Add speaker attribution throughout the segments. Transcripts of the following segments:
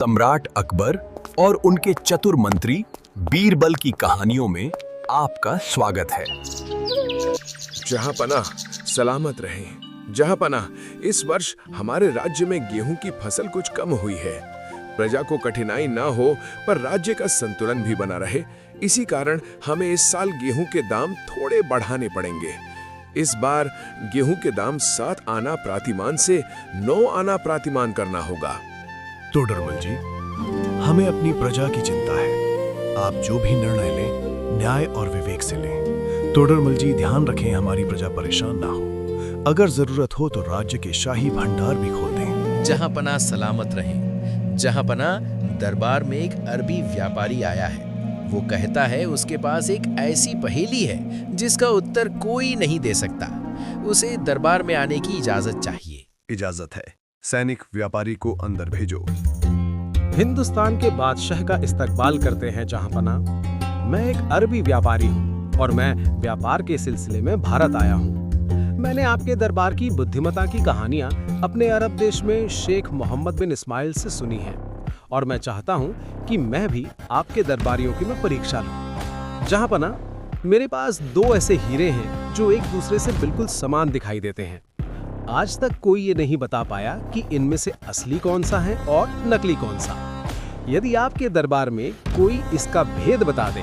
Speaker 1: सम्राट अकबर और उनके चतुर मंत्री बीरबल की कहानियों में आपका स्वागत है।
Speaker 2: जहांपनाह सलामत रहें। जहांपनाह, इस वर्ष हमारे राज्य में गेहूं की फसल कुछ कम हुई है। प्रजा को कठिनाई ना हो पर राज्य का संतुलन भी बना रहे, इसी कारण हमें इस साल गेहूं के दाम थोड़े बढ़ाने पड़ेंगे। इस बार गेहूं के दाम 7 आना प्रातिमान से 9 आना प्रातिमान करना होगा।
Speaker 3: तोडरमल जी, हमें अपनी प्रजा की चिंता है। आप जो भी निर्णय लें, न्याय और विवेक से लें। तोडरमल जी, ध्यान रखें हमारी प्रजा परेशान ना हो। अगर जरूरत हो तो राज्य के शाही भंडार भी खोल दें।
Speaker 4: जहांपनाह सलामत रहें। जहांपनाह, दरबार में एक अरबी व्यापारी आया है। वो कहता है उसके पास एक ऐसी पहेली है जिसका उत्तर कोई नहीं दे सकता। उसे दरबार में आने की इजाजत चाहिए।
Speaker 3: इजाजत है। सैनिक व्यापारी को अंदर भेजो।
Speaker 5: हिंदुस्तान के बादशाह का इस्तकबाल करते हैं जहांपनाह। मैं एक अरबी व्यापारी हूँ और मैं व्यापार के सिलसिले में भारत आया हूँ। मैंने आपके दरबार की बुद्धिमत्ता की कहानियाँ अपने अरब देश में शेख मोहम्मद बिन इस्माइल से सुनी हैं और मैं चाहता हूँ कि मैं भी आपके दरबारियों की मैं परीक्षा लूँ। जहांपनाह, मेरे पास 2 ऐसे हीरे हैं जो एक दूसरे से बिल्कुल समान दिखाई देते हैं। आज तक कोई ये नहीं बता पाया कि इनमें से असली कौन सा है और नकली कौन सा। यदि आपके दरबार में कोई इसका भेद बता दे,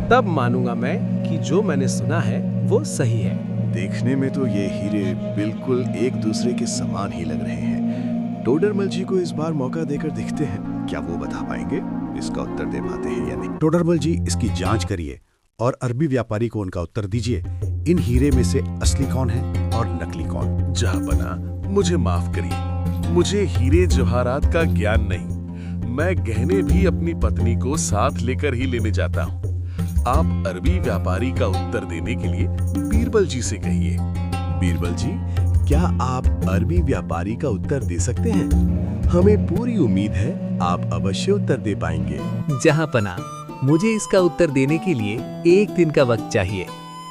Speaker 5: तब मानूंगा मैं कि जो मैंने सुना है वो सही है।
Speaker 3: देखने में तो ये हीरे बिल्कुल एक दूसरे के समान ही लग रहे हैं। टोडरमल जी को इस बार मौका देकर देखते हैं, क्या वो बता पाएंगे, इसका उत्तर दे पाते हैं या नहीं। टोडरमल जी, इसकी जांच करिए और अरबी व्यापारी को उनका उत्तर दीजिए। इन हीरे में से असली कौन है और नकली कौन।
Speaker 6: जहांपनाह, मुझे माफ करिए, मुझे हीरे जवाहरात का ज्ञान नहीं। मैं गहने भी अपनी पत्नी को साथ लेकर ही लेने जाता हूँ। आप अरबी व्यापारी का उत्तर देने के लिए बीरबल जी से कहिए।
Speaker 3: बीरबल जी, क्या आप अरबी व्यापारी का उत्तर दे सकते हैं? हमें पूरी उम्मीद है आप अवश्य उत्तर दे पाएंगे।
Speaker 7: जहांपनाह, मुझे इसका उत्तर देने के लिए 1 दिन का वक्त चाहिए।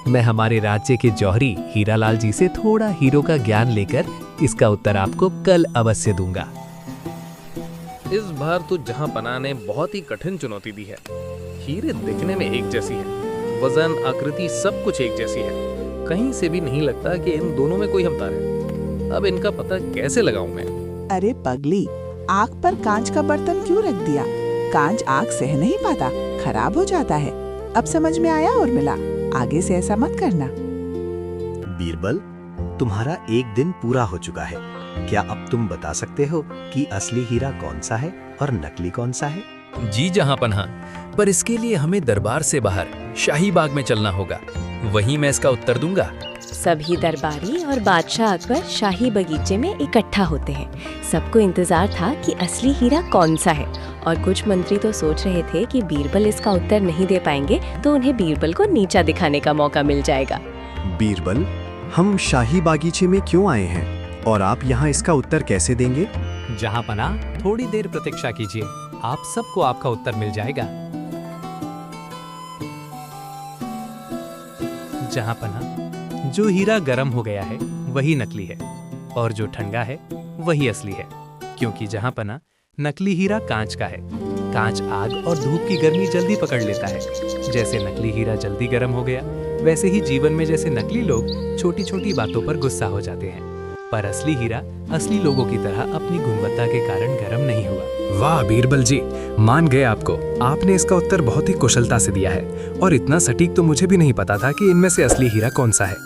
Speaker 7: मैं हमारे राज्य के जौहरी हीरालाल जी से थोड़ा हीरों का ज्ञान लेकर इसका उत्तर आपको कल अवश्य दूंगा।
Speaker 8: इस बार तो जहांपनाह ने बहुत ही कठिन चुनौती दी है। हीरे दिखने में एक जैसी है, वजन, आकृति सब कुछ एक जैसी है। कहीं से भी नहीं लगता कि इन दोनों में कोई हमतार है। अब इनका पता कैसे लगाऊं मैं?
Speaker 9: अरे पगली, आग पर कांच का बर्तन क्यों रख दिया? कांच आग सह नहीं पाता, खराब हो जाता है। अब समझ में आया और मिला, आगे से ऐसा मत करना।
Speaker 10: बीरबल, तुम्हारा 1 दिन पूरा हो चुका है। क्या अब तुम बता सकते हो कि असली हीरा कौन सा है और नकली कौन सा है?
Speaker 4: जी जहांपनाह, पर इसके लिए हमें दरबार से बाहर शाही बाग में चलना होगा। वहीं मैं इसका उत्तर दूंगा।
Speaker 11: सभी दरबारी और बादशाह अकबर शाही बगीचे में इकट्ठा होते हैं। सबको इंतजार था कि असली हीरा कौन सा है और कुछ मंत्री तो सोच रहे थे कि बीरबल इसका उत्तर नहीं दे पाएंगे तो उन्हें बीरबल को नीचा दिखाने का मौका मिल जाएगा।
Speaker 10: बीरबल, हम शाही बागीचे में क्यों आए हैं और आप यहाँ इसका उत्तर कैसे देंगे?
Speaker 7: जहांपनाह, थोड़ी देर प्रतीक्षा कीजिए, आप सबको आपका उत्तर मिल जाएगा। जहांपनाह, जो हीरा गर्म हो गया है वही नकली है और जो ठंडा है वही असली है, क्योंकि जहांपनाह, नकली हीरा कांच का है। कांच आग और धूप की गर्मी जल्दी पकड़ लेता है। जैसे नकली हीरा जल्दी गर्म हो गया, वैसे ही जीवन में जैसे नकली लोग छोटी छोटी बातों पर गुस्सा हो जाते हैं, पर असली हीरा असली लोगों की तरह अपनी गुणवत्ता के कारण गर्म नहीं हुआ।
Speaker 5: वाह बीरबल जी, मान गए आपको। आपने इसका उत्तर बहुत ही कुशलता से दिया है और इतना सटीक तो मुझे भी नहीं पता था कि इनमें से असली हीरा कौन सा है।